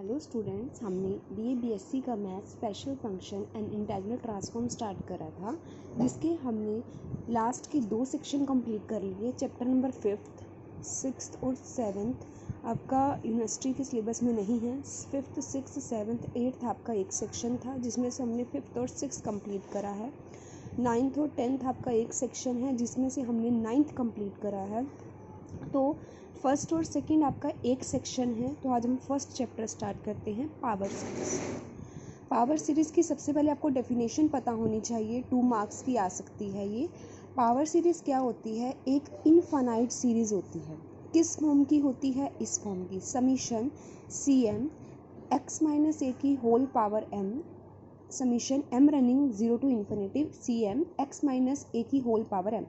Hello students, हमने BA BSc का math special function and integral transform start करा था, जिसके हमने लास्ट के 2 सेक्शन कंप्लीट कर लिए। चैप्टर नंबर 5th, 6th और 7th आपका यूनिवर्सिटी के सिलेबस में नहीं है। 5th, 6th, 7th, 8th आपका एक सेक्शन था, जिसमें से हमने 5th और 6th कंप्लीट करा है। 9th और 10th आपका एक सेक्शन है, जिसमें से हमने 9th कंप्लीट करा है। तो फर्स्ट और सेकंड आपका एक सेक्शन है। तो आज हम फर्स्ट चैप्टर स्टार्ट करते हैं, पावर सीरीज़। पावर सीरीज़ की सबसे पहले आपको डेफिनेशन पता होनी चाहिए, 2 मार्क्स की आ सकती है ये। पावर सीरीज़ क्या होती है? एक इनफाइनाइट सीरीज़ होती है। किस फॉर्म की होती है? इस फॉर्म की, summation c m x minus a की whole power m, summation m running 0 to infinity c m x minus a की whole power m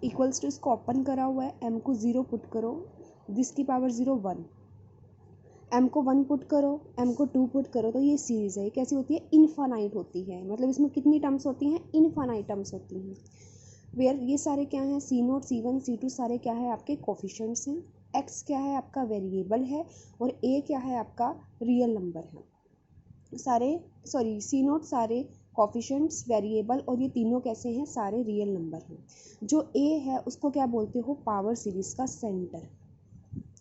equals to, इसको ओपन करा हुआ है, एम को 0 पुट करो, दिस की पावर 0 1, एम को 1 पुट करो, एम को 2 पुट करो, तो ये सीरीज़ है। कैसी होती है? इनफाइनाइट होती है। मतलब इसमें कितनी टर्म्स होती हैं? इनफाइनाइट टर्म्स होती हैं। वेयर ये सारे क्या हैं? C0, C1, C2 सारे क्या है? आपके कोफिशिएंट्स हैं। एक्स क्या है? आपका वेरिएबल है। और ए क्या है? आपका रियल नंबर है। C0 सारे कोफिशिएंट्स, वेरिएबल, और ये तीनों कैसे हैं? सारे रियल नंबर हैं। जो ए है उसको क्या बोलते हो? पावर सीरीज़ का सेंटर।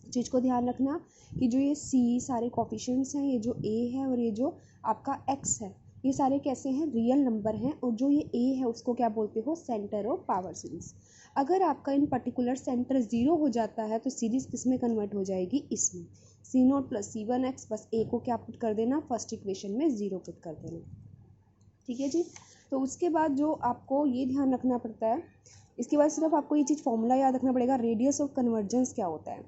चीज़ को ध्यान रखना कि जो ये सी सारे कोफिशिएंट्स हैं, ये जो ए है और ये जो आपका एक्स है, ये सारे कैसे हैं? रियल नंबर हैं। और जो ये ए है उसको क्या बोलते हो? Centre of power series. अगर आपका इन पर्टिकुलर सेंटर 0 हो जाता है तो सीरीज़ किस में कन्वर्ट हो जाएगी? इसमें C0 + C1x, बस ए को क्या पुट कर देना? फर्स्ट इक्वेशन में 0 पुट कर देना। ठीक है जी। तो उसके बाद जो आपको ये ध्यान रखना पड़ता है, इसके बाद सिर्फ आपको ये चीज़ फॉर्मूला याद रखना पड़ेगा। रेडियस ऑफ कन्वर्जेंस क्या होता है?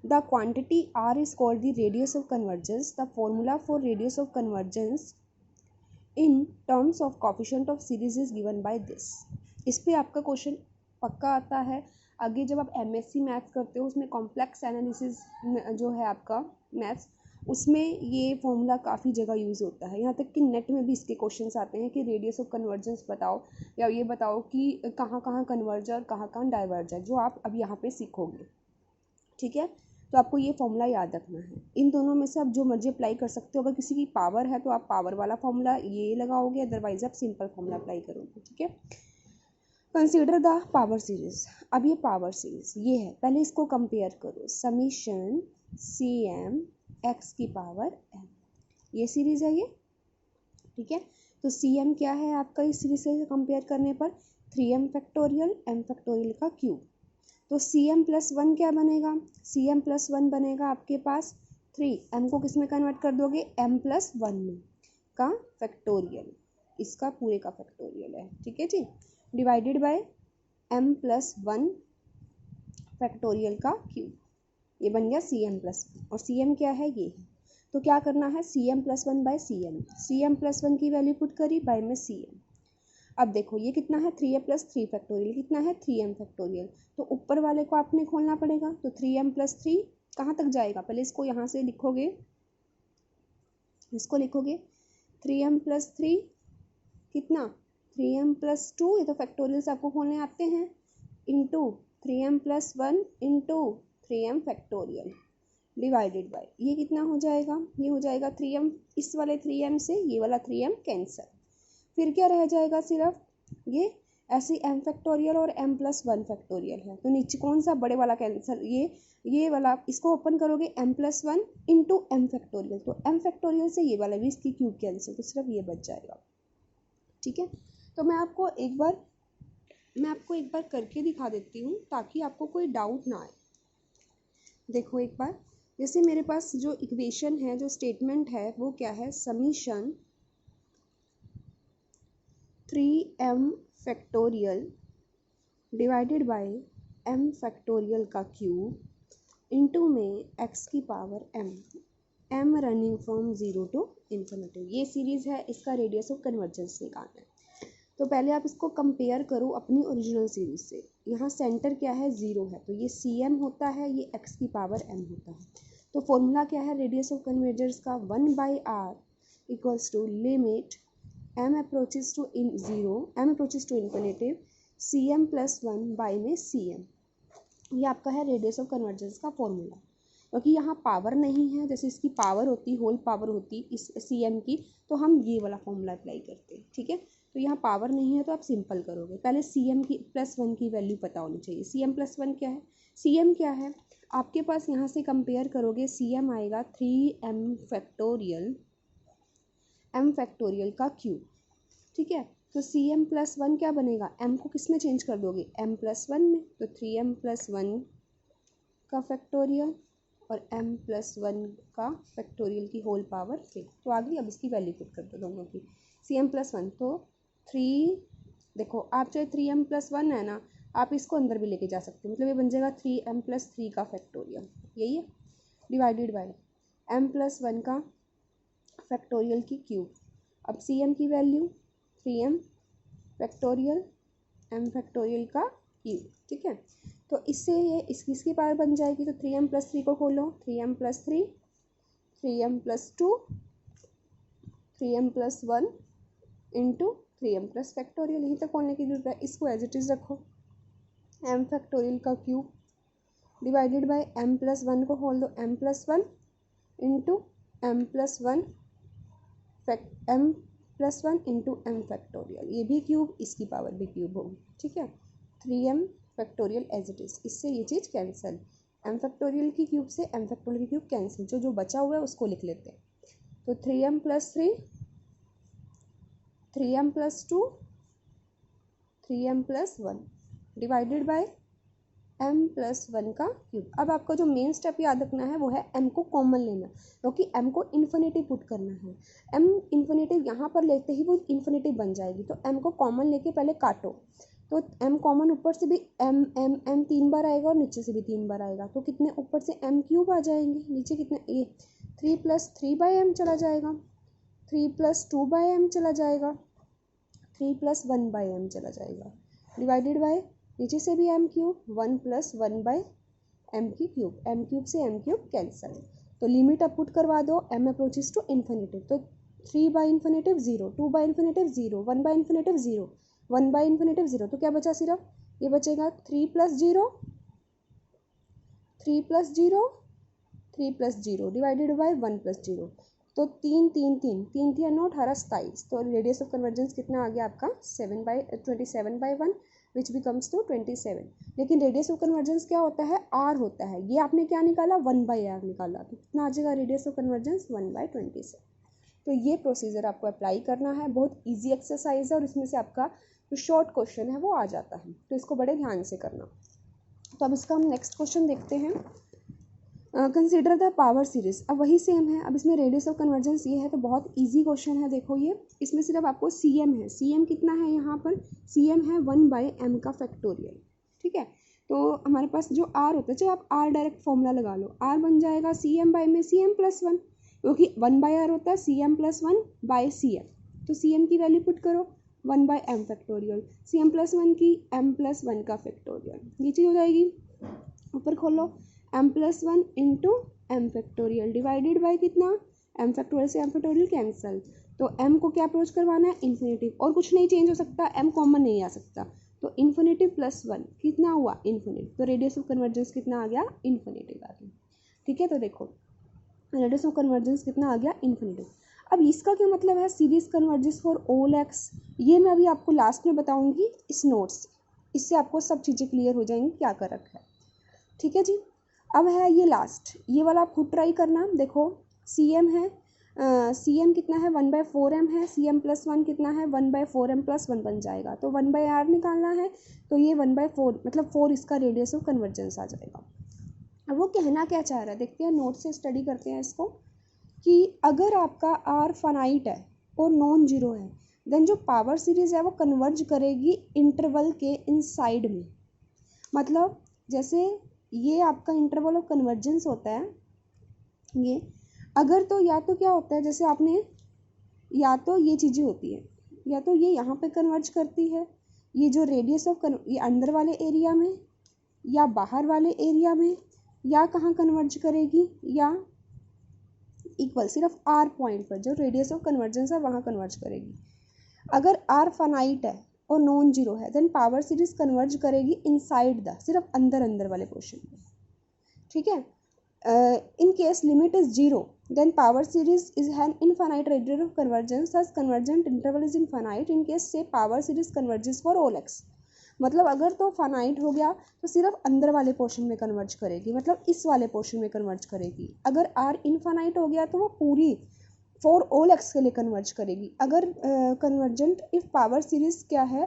The quantity r is called the radius of convergence. The formula for radius of convergence in terms of coefficient of series is given by this. इस पे आपका क्वेश्चन पक्का आता है। आगे जब आप MSc मैथ्स करते हो, उसमें कॉम्प्लेक्स एनालिसिस जो है आपका मैथ्स, उसमें ये फॉर्मूला काफ़ी जगह यूज़ होता है। यहाँ तक कि नेट में भी इसके क्वेश्चंस आते हैं कि रेडियस ऑफ कन्वर्जेंस बताओ, या ये बताओ कि कहाँ कहाँ कन्वर्ज और कहाँ कहाँ डाइवर्ज है, जो आप अब यहाँ पे सीखोगे। ठीक है, तो आपको ये फॉर्मूला याद रखना है। इन दोनों में से आप जो मर्जी अप्लाई कर सकते हो। अगर किसी की पावर है तो आप पावर वाला फॉर्मूला ये लगाओगे, अदरवाइज आप सिंपल फॉर्मूला अप्लाई करोगे। ठीक है, कंसीडर द पावर सीरीज। अब ये पावर सीरीज ये है, पहले इसको कंपेयर करो। समीशन सी एम एक्स की पावर एम, ये सीरीज है ये। ठीक है, तो सी एम क्या है आपका इस सीरीज से कंपेयर करने पर? 3m फैक्टोरियल एम फैक्टोरियल का क्यूब। तो Cm+1 क्या बनेगा? Cm+1 बनेगा आपके पास 3, m को किस में कन्वर्ट कर दोगे? m+1 में का फैक्टोरियल, इसका पूरे का फैक्टोरियल है। ठीक है जी, डिवाइडेड बाय m+1 फैक्टोरियल का क्यूब, ये बन गया Cm+1। और Cm क्या है? ये है। तो क्या करना है? Cm+1 बाय Cm, Cm+1 की वैल्यू पुट करी, बाय में Cm। अब देखो ये कितना है? 3m+3 फैक्टोरियल, कितना है? 3m factorial. तो ऊपर वाले को आपने खोलना पड़ेगा। तो 3m+3 कहाँ तक जाएगा? पहले इसको यहाँ से लिखोगे, इसको लिखोगे 3m+3 कितना? 3m+2, ये तो फैक्टोरियल्स आपको खोलने आते हैं, into 3m+1 into 3m factorial divided by, ये कितना हो जाएगा? ये हो जाएगा 3m, इस वाले 3m से ये वाला 3m कैंसिल, फिर क्या रह जाएगा? सिर्फ ये ऐसे m फैक्टोरियल और m+1 फैक्टोरियल है। तो नीचे कौन सा? बड़े वाला कैंसिल, ये वाला, इसको ओपन करोगे m+1 इंटू m फैक्टोरियल, तो m फैक्टोरियल से ये वाला भी, इसकी क्यूब कैंसिल, तो सिर्फ ये बच जाएगा। ठीक है, तो मैं आपको एक बार करके दिखा देती हूँ ताकि आपको कोई डाउट ना आए। देखो एक बार, जैसे मेरे पास जो इक्वेशन है, जो स्टेटमेंट है, वो क्या है? Summation 3m factorial divided by m factorial का क्यूब इंटू में x की power m running from 0 to infinity. ये सीरीज़ है, इसका रेडियस ऑफ कन्वर्जेंस निकालना है। तो पहले आप इसको कंपेयर करो अपनी ओरिजिनल सीरीज से। यहाँ सेंटर क्या है? 0 है, तो ये Cm होता है, ये x की पावर m होता है। तो फॉर्मूला क्या है रेडियस ऑफ कन्वर्जेंस का? 1/r equals to limit m approaches to infinity Cm+1 by में Cm। ये आपका है रेडियस ऑफ कन्वर्जेंस का फॉर्मूला। क्योंकि यहाँ पावर नहीं है, जैसे इसकी पावर होती, होल पावर होती इस CM की, तो हम ये वाला फॉर्मूला अप्लाई करते हैं, ठीक है। तो यहाँ पावर नहीं है तो आप सिंपल करोगे, पहले CM की +1 की वैल्यू पता होनी चाहिए। CM +1 क्या है, CM क्या है आपके पास, यहाँ से कंपेयर करोगे CM आएगा 3m फैक्टोरियल, m फैक्टोरियल का क्यूब, ठीक है। तो CM +1 क्या बनेगा, m को किस में चेंज कर दोगे, m +1 में, तो 3m +1 का फैक्टोरियल और m +1 का फैक्टोरियल की होल पावर 3। तो आ गई, अब इसकी वैल्यू पुट कर दो दोनों की, CM +1 तो 3, देखो आप चाहे 3m +1 है ना, आप इसको अंदर भी लेके जा सकते हो, मतलब ये बन जाएगा 3m + 3 का फैक्टोरियल, यही है, डिवाइडेड बाय m +1 का फैक्टोरियल की क्यूब। अब CM की value 3m factorial m factorial का क्यूब, ठीक है। तो इससे ये इसकी पावर बन जाएगी, तो 3m + 3 को खोलो, 3m + 3, 3m + 2, 3m + 1 into 3m + factorial, यहीं तक खोलने की जरूरत है, इसको एज इट इज़ रखो, m फैक्टोरियल का क्यूब डिवाइडेड बाय m + 1 को खोल दो, m + 1 into m + 1 m + 1 into m factorial, ये भी क्यूब, इसकी पावर भी क्यूब होगी, ठीक है। 3m factorial as it is, इससे ये चीज़ कैंसिल, m फैक्टोरियल की क्यूब से m फैक्टोरियल की क्यूब कैंसिल, जो बचा हुआ है उसको लिख लेते हैं। तो 3m + 3, 3m + 2, 3m + 1 divided by m + 1 का क्यूब। अब आपका जो मेन स्टेप याद रखना है वो है m को कॉमन लेना, क्योंकि m को इन्फिनिटी पुट करना है। m इन्फिनिटी यहाँ पर लेते ही वो इन्फिनिटी बन जाएगी, तो m को कॉमन लेके पहले काटो, तो m कॉमन ऊपर से भी m 3 बार आएगा और नीचे से भी 3 बार आएगा, तो कितने ऊपर से m³ आ जाएंगे, नीचे कितने ये 3 + 3/m चला जाएगा, 3 + 2/m चला जाएगा, 3 + 1/m चला जाएगा, डिवाइडेड बाय नीचे से भी m³ 1 + 1/m की क्यूब, m³ से m³ कैंसिल। तो लिमिट अब पुट करवा दो, m अप्रोचेस टू इन्फिनिटी, तो 3/∞ 0, 2/∞ 0, 1/∞ 0, 1/∞ 0, तो क्या बचा, सिर्फ ये बचेगा 3 + 0, 3 + 0, 3 + 0 डिवाइडेड बाय 1 + 0, तो 3 3 3 3 3 9 18 27, तो रेडियस ऑफ कन्वर्जेंस कितना आ गया आपका 27/1 विच बिकम्स टू 27। लेकिन रेडियस ऑफ कन्वर्जेंस क्या होता है, r होता है, ये आपने क्या निकाला 1/r निकाला, तो कितना आ जाएगा रेडियस ऑफ कन्वर्जेंस 1/27। तो ये प्रोसीजर आपको अप्लाई करना है, बहुत ईजी एक्सरसाइज है और इसमें से आपका जो शॉर्ट क्वेश्चन है वो आ जाता है, तो इसको बड़े ध्यान से करना। तो अब इसका हम नेक्स्ट क्वेश्चन देखते हैं, कंसिडर द पावर सीरीज। अब वही सेम है, अब इसमें रेडियस ऑफ कन्वर्जेंस ये है, तो बहुत इजी क्वेश्चन है, देखो ये इसमें सिर्फ आपको CM है, CM कितना है यहाँ पर, CM है 1/m का फैक्टोरियल, ठीक है। तो हमारे पास जो r होता है, चाहे आप r डायरेक्ट फॉर्मूला लगा लो, r बन जाएगा CM/, में CM + 1, क्योंकि 1/r होता है CM + 1/CM, तो CM की वैल्यू पुट करो 1/m फैक्टोरियल, CM + 1 की m + 1 का फैक्टोरियल, ये चीज़ हो जाएगी, ऊपर खोलो m + 1 into m factorial divided by कितना, m फैक्टोरियल से m फैक्टोरियल कैंसिल, तो m को क्या अप्रोच करवाना है, इन्फिनिटी, और कुछ नहीं चेंज हो सकता, m कॉमन नहीं आ सकता, तो इन्फिनिटी + 1 कितना हुआ, इन्फिनिटी, तो रेडियस ऑफ कन्वर्जेंस कितना आ गया, इन्फिनिटी आ गया, ठीक है। तो देखो रेडियस ऑफ कन्वर्जेंस कितना आ गया, इन्फिनिटी। अब इसका क्या मतलब है, series convergence for all x, ये मैं अभी आपको लास्ट में बताऊंगी इस नोट्स, इससे आपको सब चीज़ें क्लियर हो जाएंगी क्या कर रखा है, ठीक है जी। अब है ये लास्ट, ये वाला आप खुद ट्राई करना, देखो CM है, CM कितना है 1/4m है, CM + 1 कितना है 1/4m + 1 बन जाएगा, तो 1/r निकालना है, तो ये 1/4 मतलब 4 इसका रेडियस ऑफ कन्वर्जेंस आ जाएगा। अब वो कहना क्या चाह रहा है, देखते हैं नोट से स्टडी करते हैं इसको, कि अगर आपका r फाइनाइट है और नॉन जीरो है, देन जो पावर सीरीज है वो कन्वर्ज करेगी इंटरवल के इनसाइड में, मतलब जैसे ये आपका इंटरवल ऑफ कन्वर्जेंस होता है ये, अगर तो या तो क्या होता है, जैसे आपने या तो ये चीज़ें होती है, या तो ये यहाँ पे कन्वर्ज करती है, ये जो रेडियस ऑफ ये अंदर वाले एरिया में या बाहर वाले एरिया में, या कहाँ कन्वर्ज करेगी, या इक्वल सिर्फ r पॉइंट पर जो रेडियस ऑफ कन्वर्जेंस है वहाँ कन्वर्ज करेगी। अगर r फाइनाइट है और नॉन जीरो है, देन पावर सीरीज कन्वर्ज करेगी इनसाइड द, सिर्फ अंदर अंदर वाले पोर्शन में, ठीक है। in case limit is 0 then power series is an infinite radius of convergence thus convergent interval is infinite in case say power series converges for all x। मतलब अगर तो फाइनाइट हो गया तो सिर्फ अंदर वाले पोर्शन में कन्वर्ज करेगी, मतलब इस वाले पोर्शन में कन्वर्ज करेगी। अगर आर इनफाइनाइट हो गया तो वो पूरी फॉर ऑल एक्स के लिए कन्वर्ज करेगी। अगर कन्वर्जेंट इफ पावर सीरीज क्या है,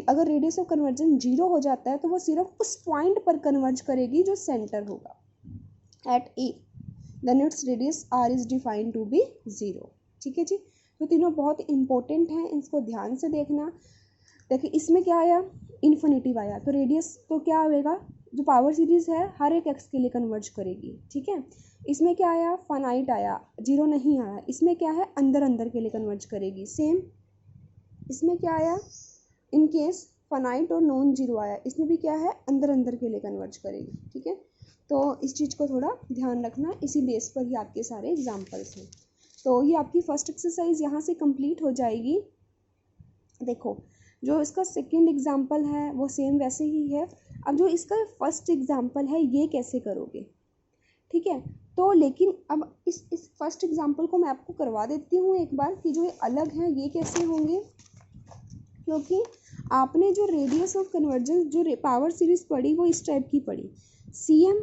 अगर रेडियस ऑफ कन्वर्जन 0 हो जाता है तो वो सिर्फ उस पॉइंट पर कन्वर्ज करेगी जो सेंटर होगा at A, then its radius R is defined to be 0। ठीक है जी, तो तीनों बहुत इंपॉर्टेंट हैं, इसको ध्यान से देखना। देखिए इसमें क्या आया, इन्फिनिटिव आया, तो रेडियस तो क्या होगा, जो पावर सीरीज है हर एक एक्स के लिए कन्वर्ज करेगी। ठीक है, इसमें क्या आया, फाइनाइट आया, 0 नहीं आया। इसमें क्या है, अंदर अंदर के लिए कन्वर्ज करेगी। सेम इसमें क्या आया, इन केस फाइनाइट और नॉन जीरो आया, इसमें भी क्या है, अंदर अंदर के लिए कन्वर्ज करेगी। ठीक है, तो इस चीज़ को थोड़ा ध्यान रखना, इसी बेस पर ही आपके सारे एग्जाम्पल्स हैं। तो ये आपकी फर्स्ट एक्सरसाइज यहाँ से कंप्लीट हो जाएगी। देखो जो इसका सेकंड एग्जाम्पल है वो सेम वैसे ही है। अब जो इसका फर्स्ट एग्जाम्पल है ये कैसे करोगे, ठीक है, तो लेकिन अब इस फर्स्ट एग्जाम्पल को मैं आपको करवा देती हूँ एक बार कि जो ये अलग है ये कैसे होंगे, क्योंकि आपने जो रेडियस ऑफ कन्वर्जेंस जो पावर सीरीज पढ़ी वो इस टाइप की पढ़ी, CM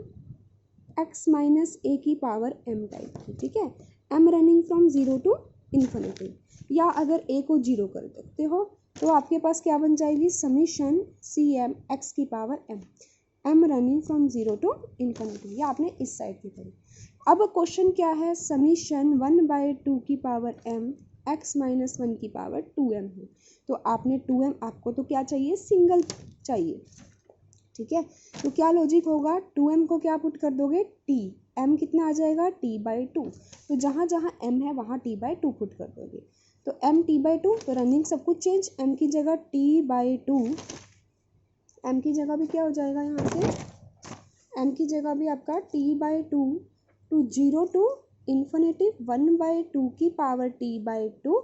x माइनस ए की पावर m टाइप की। ठीक है, m running from 0 to infinity, या अगर a को 0 कर देते हो तो आपके पास क्या बन जाएगी, समीशन CM x की power m running from 0 to infinity. ये आपने इस साइड की पढ़ी। अब क्वेश्चन क्या है, समीशन 1/2 की पावर m x माइनस 1 की पावर 2m है। तो आपने 2m, आपको तो क्या चाहिए, सिंगल चाहिए। ठीक है, तो क्या लॉजिक होगा, 2m को क्या पुट कर दोगे, t, m कितना आ जाएगा, t/2। तो जहाँ जहाँ m है वहाँ t/2 पुट कर दोगे, तो m t/2, तो रनिंग सब कुछ चेंज, m की जगह t/2, m की जगह भी क्या हो जाएगा, यहाँ से m की जगह भी आपका t/2 टू 0 टू इन्फिनिटी 1/2 की पावर t/2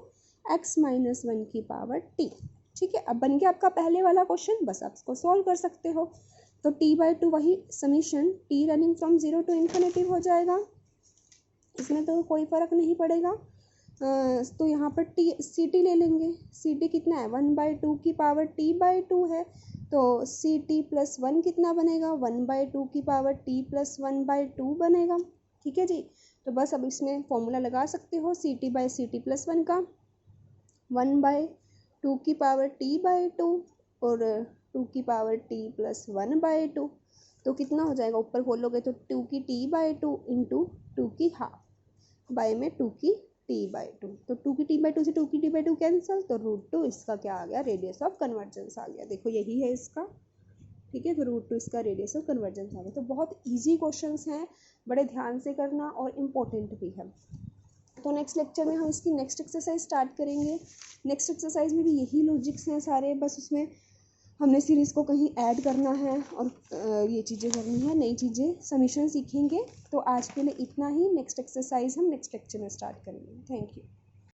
x माइनस 1 की पावर t। ठीक है, अब बन गया आपका पहले वाला क्वेश्चन, बस आप इसको सॉल्व कर सकते हो। तो t/2 वही summation t running from 0 to infinity हो जाएगा, इसमें तो कोई फ़र्क नहीं पड़ेगा। तो यहाँ पर ct ले लेंगे, ct कितना है, 1/2 की पावर t/2 है, तो ct प्लस 1 कितना बनेगा, 1/2 की पावर t प्लस 1/2 बनेगा। ठीक है जी, तो बस अब इसमें फॉर्मूला लगा सकते हो, ct/ct प्लस 1 का, 1/2 की पावर t/2 और 2 की पावर t प्लस 1/2, तो कितना हो जाएगा, ऊपर खोलोगे तो 2 की t/2 इंटू 2 की हाफ बाय में 2 की t/2, तो 2 की t/2 से 2 की t/2 कैंसिल, तो √2 इसका क्या आ गया, रेडियस ऑफ कन्वर्जेंस आ गया। देखो यही है इसका, ठीक है, तो √2 इसका रेडियस ऑफ कन्वर्जेंस आ गया। तो बहुत इजी क्वेश्चंस हैं, बड़े ध्यान से करना और इम्पोर्टेंट भी है। तो नेक्स्ट लेक्चर में हम इसकी नेक्स्ट एक्सरसाइज स्टार्ट करेंगे। नेक्स्ट एक्सरसाइज में भी यही लॉजिक्स हैं सारे, बस उसमें हमने सीरीज़ को कहीं ऐड करना है और ये चीज़ें करनी है, नई चीज़ें समीशन सीखेंगे। तो आज के लिए इतना ही, नेक्स्ट एक्सरसाइज हम नेक्स्ट लेक्चर में स्टार्ट करेंगे। Thank you.